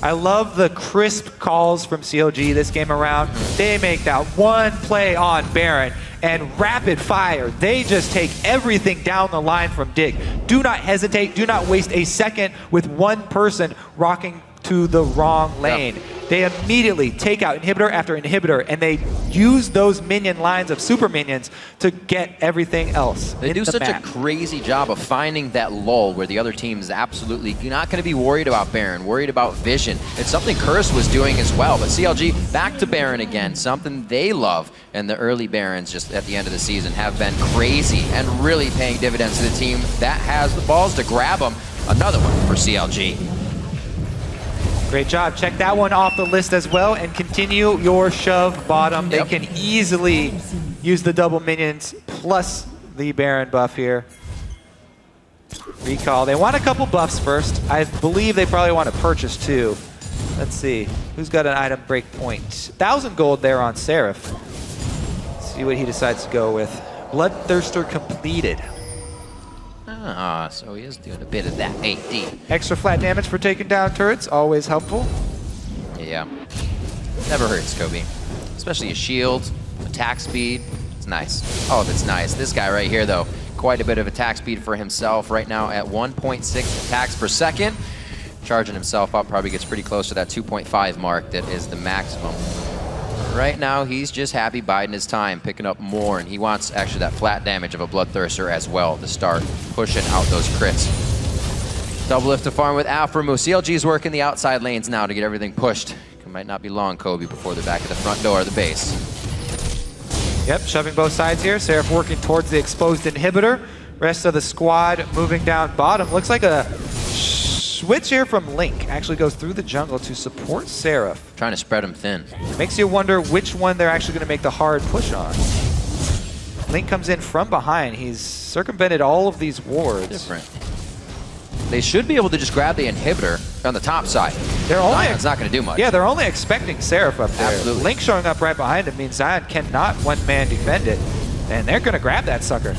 I love the crisp calls from CLG this game around. They make that one play on Baron, and rapid fire. They just take everything down the line from Dig. Do not hesitate. Do not waste a second with one person rocking to the wrong lane. They immediately take out inhibitor after inhibitor, and they use those minion lines of super minions to get everything else. They do such a crazy job of finding that lull where the other team is absolutely not going to be worried about Baron, worried about vision. It's something Curse was doing as well, but CLG back to Baron again, something they love. And the early Barons just at the end of the season have been crazy and really paying dividends to the team that has the balls to grab them. Another one for CLG. Great job. Check that one off the list as well and continue your shove bottom. They can easily use the double minions plus the Baron buff here. Recall. They want a couple buffs first. I believe they probably want to purchase too. Let's see. Who's got an item break point? 1,000 gold there on Seraph. Let's see what he decides to go with. Bloodthirster completed. Ah, so he is doing a bit of that 8D. Extra flat damage for taking down turrets, always helpful. Yeah. Never hurts, Kobe. Especially a shield, attack speed. It's nice. All of it's nice. This guy right here, though, quite a bit of attack speed for himself right now at 1.6 attacks per second. Charging himself up, probably gets pretty close to that 2.5 mark that is the maximum. Right now, he's just happy biding his time, picking up more, and he wants actually that flat damage of a Bloodthirster as well to start pushing out those crits. Doublelift to farm with Aphromoo. CLG's working the outside lanes now to get everything pushed. It might not be long, Kobe, before they're back at the front door of the base. Yep, shoving both sides here. Seraph working towards the exposed inhibitor. Rest of the squad moving down bottom. Looks like a switch here from Link. Actually goes through the jungle to support Seraph. Trying to spread him thin. Makes you wonder which one they're actually going to make the hard push on. Link comes in from behind. He's circumvented all of these wards. Different. they should be able to just grab the inhibitor on the top side. Zion's not going to do much. Yeah, they're only expecting Seraph up there. Absolutely. Link showing up right behind him means Zion cannot one-man defend it. And they're going to grab that sucker.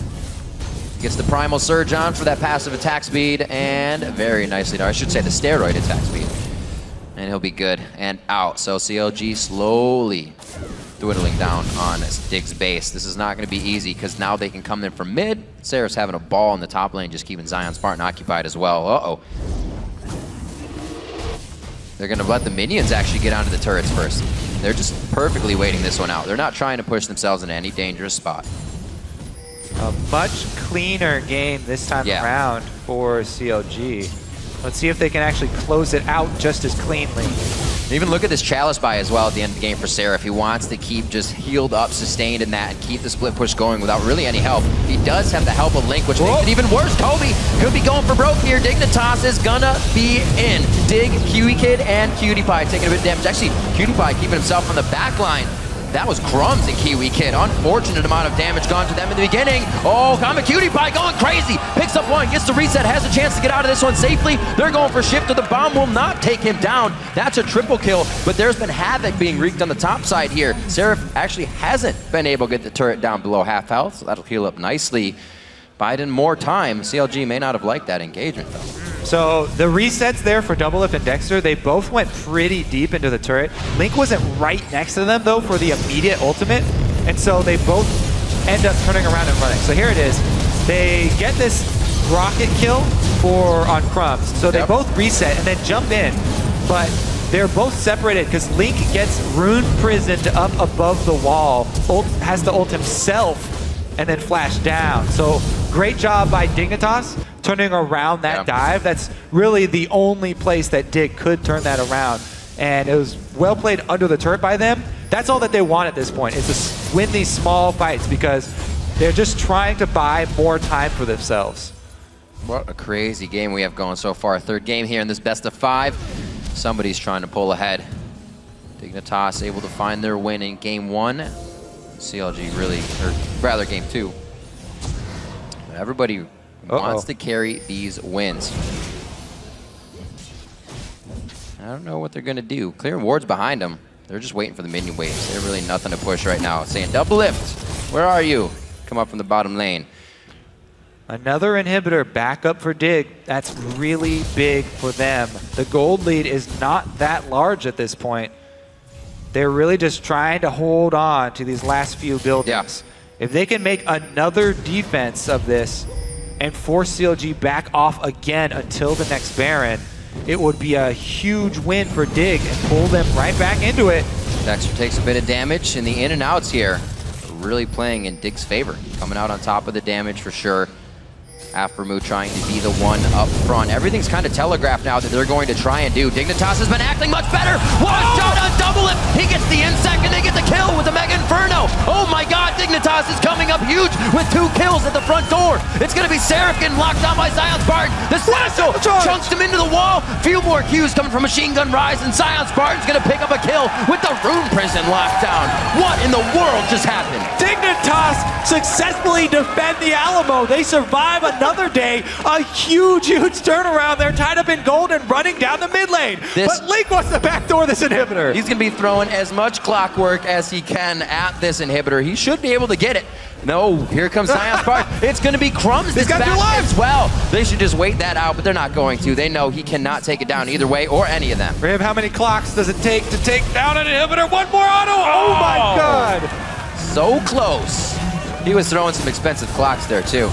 Gets the Primal Surge on for that passive attack speed, and very nicely, I should say the steroid attack speed. And he'll be good and out. So CLG slowly dwindling down on Dig's base. This is not going to be easy because now they can come in from mid. Seraph's having a ball in the top lane, just keeping Zion Spartan occupied as well. Uh-oh. They're going to let the minions actually get onto the turrets first. They're just perfectly waiting this one out. They're not trying to push themselves into any dangerous spot. A much cleaner game this time around for CLG. Let's see if they can actually close it out just as cleanly. Even look at this Chalice buy as well at the end of the game for Seraph. He wants to keep just healed up, sustained in that, and keep the split push going without really any help. He does have the help of Link, which makes it even worse. Kobe could be going for broke here. Dignitas is gonna be in. Dig, KiWiKiD, and PewDiePie taking a bit of damage. Actually, PewDiePie keeping himself on the back line. That was Crumbzz and KiWiKiD. Unfortunate amount of damage gone to them in the beginning. Oh, PewDiePie going crazy. Picks up one, gets the reset, has a chance to get out of this one safely. They're going for Shiphtur. The bomb will not take him down. That's a triple kill, but there's been havoc being wreaked on the top side here. Seraph actually hasn't been able to get the turret down below half health, so that'll heal up nicely. Biden more time. CLG may not have liked that engagement though. So the resets there for Doublelift and Dexter, they both went pretty deep into the turret. Link wasn't right next to them though for the immediate ultimate, and so they both end up turning around and running. So here it is. They get this rocket kill on Crumbzz. So they both reset and then jump in, but they're both separated because Link gets rune prisoned up above the wall, has to ult himself, and then flash down. So great job by Dignitas turning around that dive. That's really the only place that Dig could turn that around. And it was well played under the turret by them. That's all that they want at this point, is to win these small fights because they're just trying to buy more time for themselves. What a crazy game we have going so far. Third game here in this best of 5. Somebody's trying to pull ahead. Dignitas able to find their win in game 1. CLG really, or rather game 2. But everybody wants to carry these wins. I don't know what they're going to do. Clearing wards behind them. They're just waiting for the minion waves. They're really nothing to push right now. Saying, Doublelift, where are you? Come up from the bottom lane. Another inhibitor back up for Dig. That's really big for them. The gold lead is not that large at this point. They're really just trying to hold on to these last few buildings. If they can make another defense of this and force CLG back off again until the next Baron, it would be a huge win for Dig and pull them right back into it. Dexter takes a bit of damage, and the in and outs here are really playing in Dig's favor. Coming out on top of the damage for sure. Aphromoo trying to be the one up front. Everything's kind of telegraphed now that they're going to try and do. Dignitas has been acting much better. One shot on Doublelift. He gets the insect and they get the kill with the Mega Inferno. Oh my god, Dignitas is coming up huge with 2 kills at the front door. It's going to be Seraph getting locked down by Zion Spartan. The Satchel chunks him into the wall. Few more Qs coming from Machine Gun Rise, and Zion Spartan's going to pick up a kill with the Rune Prison lockdown. What in the world just happened? Dignitas successfully defend the Alamo. They survive another day. A huge turnaround. They're tied up in gold and running down the mid lane. But Link wants to backdoor this inhibitor. He's going to be throwing as much clockwork as he can at this inhibitor. He should be able to get it. No, here comes Zion Spartan. It's going to be Crumbzz this back as well. They should just wait that out, but they're not going to. They know he cannot take it down either way or any of them. For him, how many clocks does it take to take down an inhibitor? One more auto. Oh my god. So close. He was throwing some expensive clocks there too.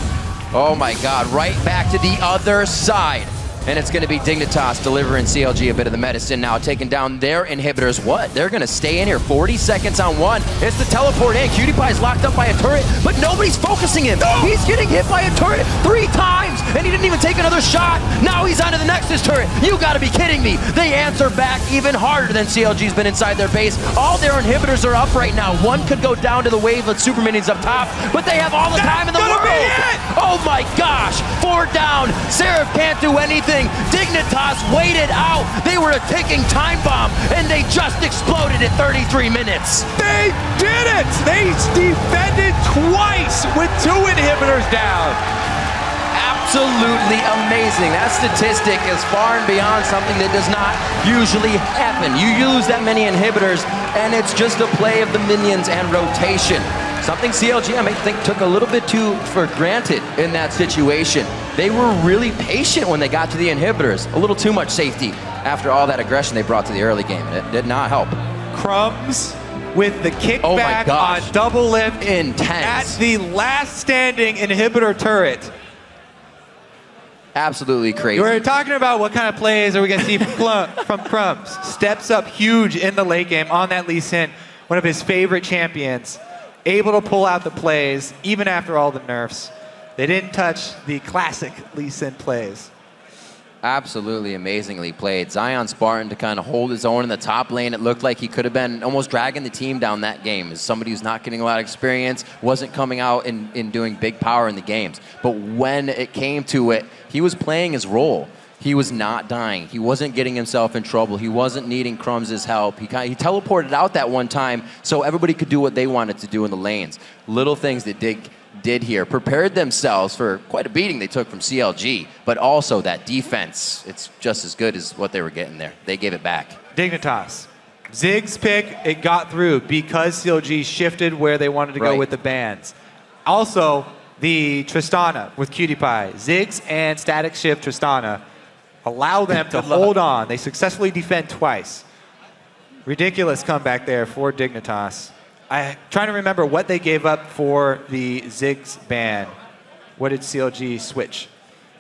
Oh my god, right back to the other side. And it's going to be Dignitas delivering CLG a bit of the medicine now, taking down their inhibitors. What? They're going to stay in here 40 seconds on one. It's the teleport in. PewDiePie's locked up by a turret, but nobody's focusing him. He's getting hit by a turret 3 times, and he didn't even take another shot. Now he's onto the Nexus turret. You got to be kidding me. They answer back even harder than CLG's been inside their base. All their inhibitors are up right now. One could go down to the wave with super minions up top, but they have all the time in the world. Oh my gosh. 4 down. Seraph can't do anything. Dignitas waited out. They were a ticking time bomb, and they just exploded at 33 minutes. They did it! They defended twice with 2 inhibitors down. absolutely amazing. That statistic is far and beyond something that does not usually happen. You use that many inhibitors, and it's just a play of the minions and rotation. Something CLG, I think, took a little bit too for granted in that situation. They were really patient when they got to the inhibitors. A little too much safety after all that aggression they brought to the early game, and it did not help. Crumbzz with the kickback on Doublelift. Intense. At the last standing inhibitor turret. Absolutely crazy. We're talking about what kind of plays are we going to see from Crumbzz. Steps up huge in the late game on that Lee Sin, one of his favorite champions. Able to pull out the plays even after all the nerfs. They didn't touch the classic Lee Sin plays. Absolutely amazingly played. Zion Spartan to kind of hold his own in the top lane. It looked like he could have been almost dragging the team down that game as somebody who's not getting a lot of experience, wasn't coming out and doing big power in the games. But when it came to it, he was playing his role. He was not dying. He wasn't getting himself in trouble. He wasn't needing Crumbz's help. He teleported out that one time so everybody could do what they wanted to do in the lanes. Little things that Dig did here. Prepared themselves for quite a beating they took from CLG, but also that defense, it's just as good as what they were getting there. They gave it back. Dignitas. Zig's pick, it got through because CLG shifted where they wanted to go with the bans. Also, the Tristana with KiWiKiD. Ziggs and Static Shift Tristana allow them to hold on. They successfully defend twice. Ridiculous comeback there for Dignitas. I'm trying to remember what they gave up for the Ziggs ban. What did CLG switch?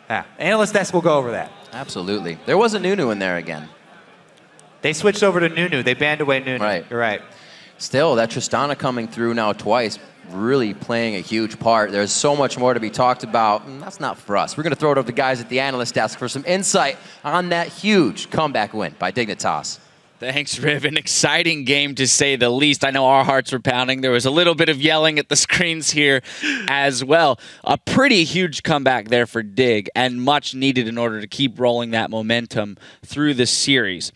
Analyst Desk will go over that. Absolutely. There was a Nunu in there again. They switched over to Nunu. They banned away Nunu. Right. You're right. Still, that Tristana coming through now twice, really playing a huge part. There's so much more to be talked about, and that's not for us. We're going to throw it over to the guys at the analyst desk for some insight on that huge comeback win by Dignitas. Thanks, Riv. An exciting game, to say the least. I know our hearts were pounding. There was a little bit of yelling at the screens here as well. A pretty huge comeback there for Dig, and much needed in order to keep rolling that momentum through the series.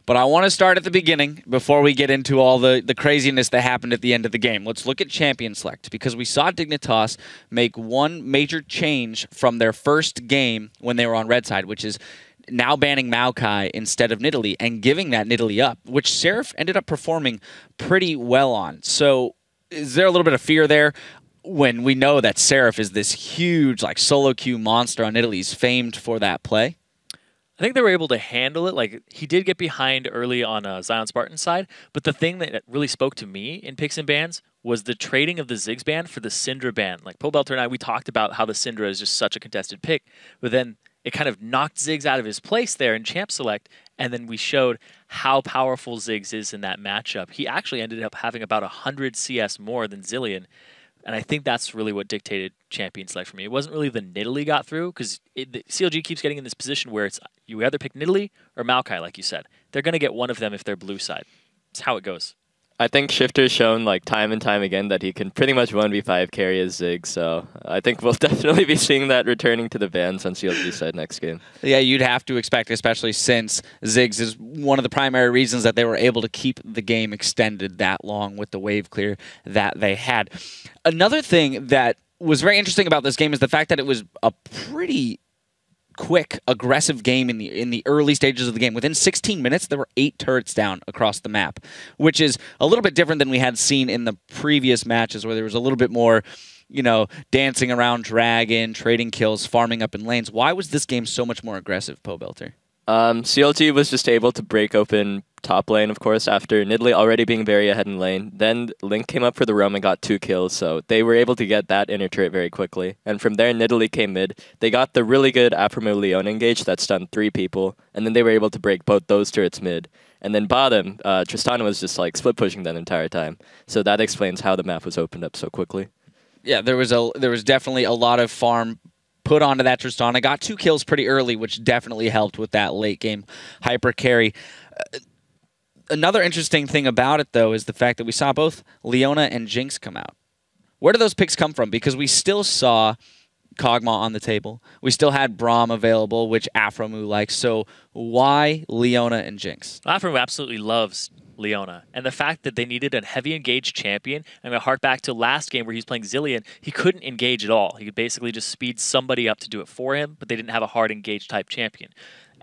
But I want to start at the beginning before we get into all the craziness that happened at the end of the game. Let's look at Champion Select, because we saw Dignitas make one major change from their first game when they were on red side, which is now banning Maokai instead of Nidalee and giving that Nidalee up, which Seraph ended up performing pretty well on. So is there a little bit of fear there when we know that Seraph is this huge like solo queue monster on Nidalee? He's famed for that play? I think they were able to handle it. Like, he did get behind early on Zion Spartan's side, but the thing that really spoke to me in picks and bans was the trading of the Ziggs ban for the Syndra ban. Like, Pobelter and I, we talked about how the Syndra is just such a contested pick, but then it kind of knocked Ziggs out of his place there in Champ Select, and then we showed how powerful Ziggs is in that matchup. He actually ended up having about 100 CS more than Zillion, and I think that's really what dictated Champion Select for me. It wasn't really the Nidalee got through, because CLG keeps getting in this position where it's you either pick Nidalee or Maokai, like you said. They're going to get one of them if they're blue side. It's how it goes. I think Shiphtur's shown like time and time again that he can pretty much 1v5 carry as Ziggs, so I think we'll definitely be seeing that returning to the bans on CLG side next game. Yeah, you'd have to expect, especially since Ziggs is one of the primary reasons that they were able to keep the game extended that long with the wave clear that they had. Another thing that was very interesting about this game is the fact that it was a pretty quick, aggressive game in the early stages of the game. Within 16 minutes, there were 8 turrets down across the map, which is a little bit different than we had seen in the previous matches, where there was a little bit more, you know, dancing around Dragon, trading kills, farming up in lanes. Why was this game so much more aggressive, Pobelter? CLG was just able to break open top lane, of course, after Nidalee already being very ahead in lane. Then Link came up for the roam and got 2 kills, so they were able to get that inner turret very quickly. And from there, Nidalee came mid. They got the really good Aphromoo Leon engage that stunned 3 people, and then they were able to break both those turrets mid. And then bottom, Tristana was just like split pushing that entire time. So that explains how the map was opened up so quickly. Yeah, there was definitely a lot of farm put onto that Tristana. Got 2 kills pretty early, which definitely helped with that late game hyper carry. Another interesting thing about it, though, is the fact that we saw both Leona and Jinx come out. Where do those picks come from? Because we still saw Kog'Maw on the table. We still had Braum available, which Aphromoo likes. So why Leona and Jinx? Aphromoo absolutely loves Leona. And the fact that they needed a heavy engaged champion, I'm going to hark back to last game where he was playing Zilean, he couldn't engage at all. He could basically just speed somebody up to do it for him, but they didn't have a hard engaged type champion.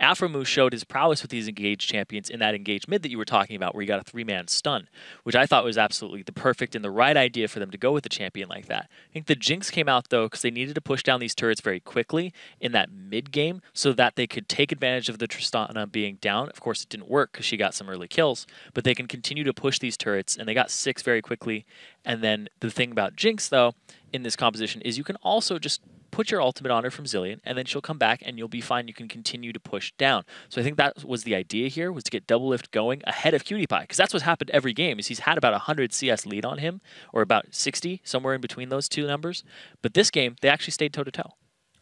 Aphromoo showed his prowess with these engaged champions in that engaged mid that you were talking about, where he got a 3-man stun, which I thought was absolutely the perfect and the right idea for them to go with a champion like that. I think the Jinx came out, though, because they needed to push down these turrets very quickly in that mid game so that they could take advantage of the Tristana being down. Of course, it didn't work because she got some early kills, but they can continue to push these turrets, and they got 6 very quickly. And then the thing about Jinx, though, in this composition is you can also just put your ultimate on her from Zilean, and then she'll come back and you'll be fine. You can continue to push down. So I think that was the idea here, was to get Doublelift going ahead of KiWiKiD, because that's what's happened every game, is he's had about 100 CS lead on him, or about 60, somewhere in between those two numbers. But this game, they actually stayed toe-to-toe.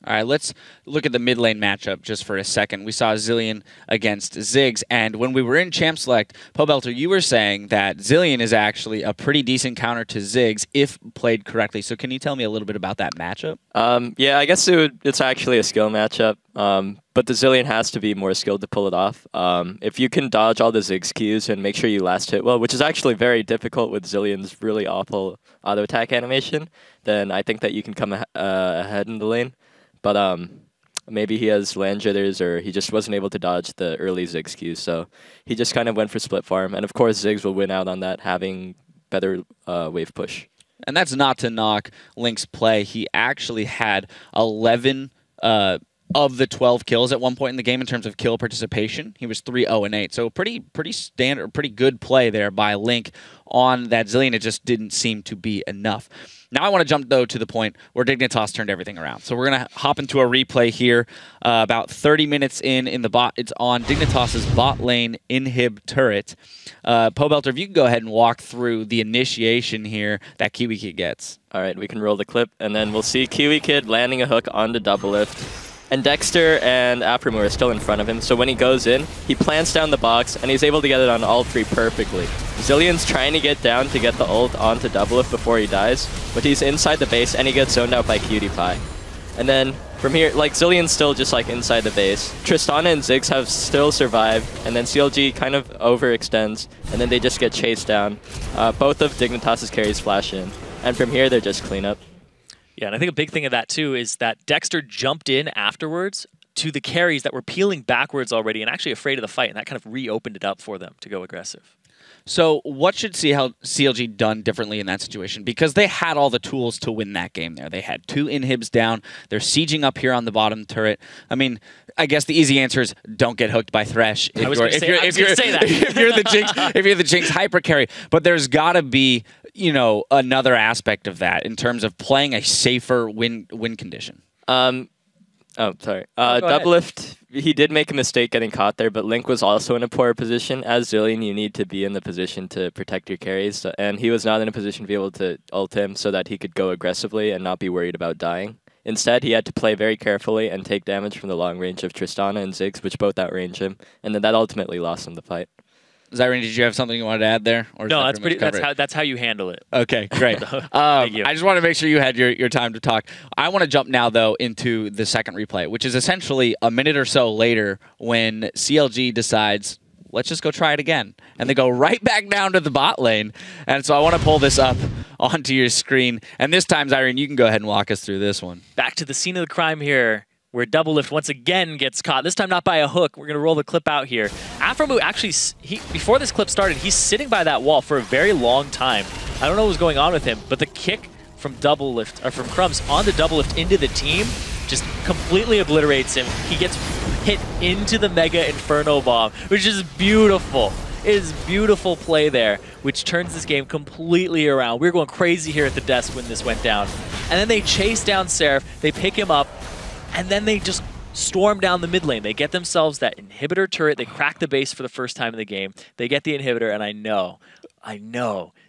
All right, let's look at the mid lane matchup just for a second. We saw Zilean against Ziggs, and when we were in Champ Select, Pobelter, you were saying that Zilean is actually a pretty decent counter to Ziggs if played correctly. So can you tell me a little bit about that matchup? Yeah, I guess it's actually a skill matchup, but the Zilean has to be more skilled to pull it off. If you can dodge all the Ziggs Qs and make sure you last hit well, which is actually very difficult with Zillian's really awful auto attack animation, then I think that you can come ahead in the lane. But maybe he has land jitters, or he just wasn't able to dodge the early Ziggs Qs, so he just kind of went for split farm. And of course, Ziggs will win out on that, having better wave push. And that's not to knock Link's play. He actually had 11 of the 12 kills at one point in the game in terms of kill participation. He was 3-0-8, so pretty standard, pretty good play there by Link on that Zilean. It just didn't seem to be enough. Now I want to jump, though, to the point where Dignitas turned everything around. So we're going to hop into a replay here. About 30 minutes in the bot. It's on Dignitas' bot lane inhib turret. Pobelter, if you can go ahead and walk through the initiation here that KiWiKiD gets. All right, we can roll the clip, and then we'll see KiWiKiD landing a hook onto Doublelift. And Dexter and Aphromoo are still in front of him, so when he goes in, he plants down the box, and he's able to get it on all 3 perfectly. Zilean's trying to get down to get the ult onto Doublelift before he dies, but he's inside the base, and he gets zoned out by KiWiKiD. And then from here, like, Zilean's still just like inside the base. Tristana and Ziggs have still survived, and then CLG kind of overextends, and then they just get chased down. Both of Dignitas' carries flash in, and from here, they're just cleanup. Yeah, and I think a big thing of that, too, is that Dexter jumped in afterwards to the carries that were peeling backwards already and actually afraid of the fight, and that kind of reopened it up for them to go aggressive. So what should CLG done differently in that situation? Because they had all the tools to win that game there. They had 2 inhibs down. They're sieging up here on the bottom turret. I mean, I guess the easy answer is don't get hooked by Thresh if you're the Jinx hyper carry. But there's got to be, you know, another aspect of that in terms of playing a safer win condition. Oh, sorry. Doublelift, he did make a mistake getting caught there, but Link was also in a poor position. As Zilean, you need to be in the position to protect your carries, and he was not in a position to be able to ult him so that he could go aggressively and not be worried about dying. Instead, he had to play very carefully and take damage from the long range of Tristana and Ziggs, which both outrange him, and then that ultimately lost him the fight. Zyron, did you have something you wanted to add there? Or no, that's how you handle it. Okay, great. Thank you. I just want to make sure you had your time to talk. I want to jump now, though, into the second replay, which is essentially a minute or so later when CLG decides, let's just go try it again. And they go right back down to the bot lane. And so I want to pull this up onto your screen. And this time, Zyron, you can go ahead and walk us through this one. Back to the scene of the crime here, where Doublelift once again gets caught, this time not by a hook. We're going to roll the clip out here. Aphromoo actually, before this clip started, he's sitting by that wall for a very long time. I don't know what was going on with him, but the kick from Doublelift, or from Crumbzz onto Doublelift into the team just completely obliterates him. He gets hit into the Mega Inferno Bomb, which is beautiful. It is beautiful play there, which turns this game completely around. We were going crazy here at the desk when this went down. And then they chase down Seraph, they pick him up, and then they just storm down the mid lane. They get themselves that inhibitor turret. They crack the base for the first time in the game. They get the inhibitor, and I know.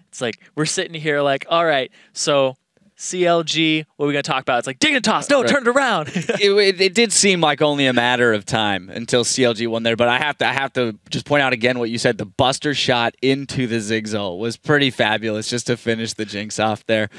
It's like, we're sitting here like, all right, so CLG, what are we going to talk about? It's like, Dignitas, no, turn it around. it did seem like only a matter of time until CLG won there, but I have to just point out again what you said. The Buster shot into the Ziggs ult was pretty fabulous just to finish the Jinx off there.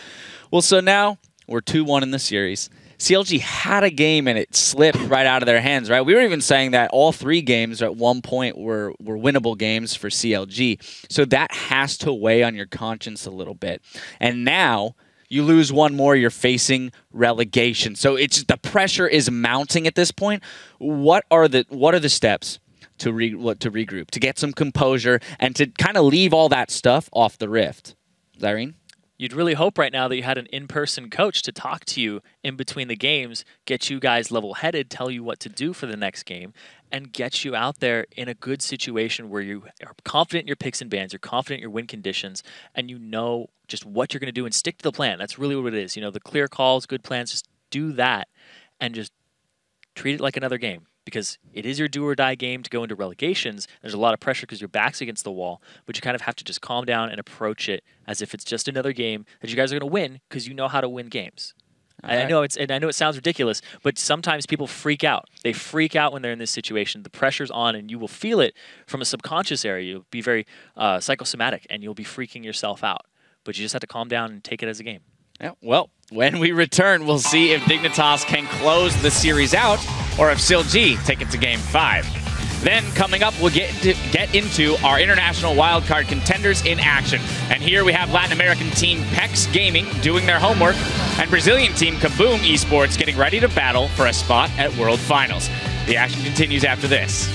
Well, so now we're 2-1 in the series. CLG had a game and it slipped right out of their hands, right? We were even saying that all 3 games at one point were winnable games for CLG. So that has to weigh on your conscience a little bit. And now you lose one more, you're facing relegation. So it's the pressure is mounting at this point. What are the steps to regroup, to get some composure, and to kind of leave all that stuff off the Rift? Zyrene? You'd really hope right now that you had an in-person coach to talk to you in between the games, get you guys level-headed, tell you what to do for the next game, and get you out there in a good situation where you are confident in your picks and bans, you're confident in your win conditions, and you know just what you're going to do and stick to the plan. That's really what it is. You know, the clear calls, good plans, just do that and just treat it like another game. Because it is your do-or-die game to go into relegations. There's a lot of pressure because your back's against the wall, but you kind of have to just calm down and approach it as if it's just another game that you guys are going to win because you know how to win games. Right. I know it sounds ridiculous, but sometimes people freak out. They freak out when they're in this situation. The pressure's on, and you will feel it from a subconscious area. You'll be very psychosomatic, and you'll be freaking yourself out. But you just have to calm down and take it as a game. Yeah, well, when we return, we'll see if Dignitas can close the series out or if CLG take it to Game 5. Then, coming up, we'll get into our international wildcard contenders in action. And here we have Latin American team Pex Gaming doing their homework and Brazilian team Kaboom Esports getting ready to battle for a spot at World Finals. The action continues after this.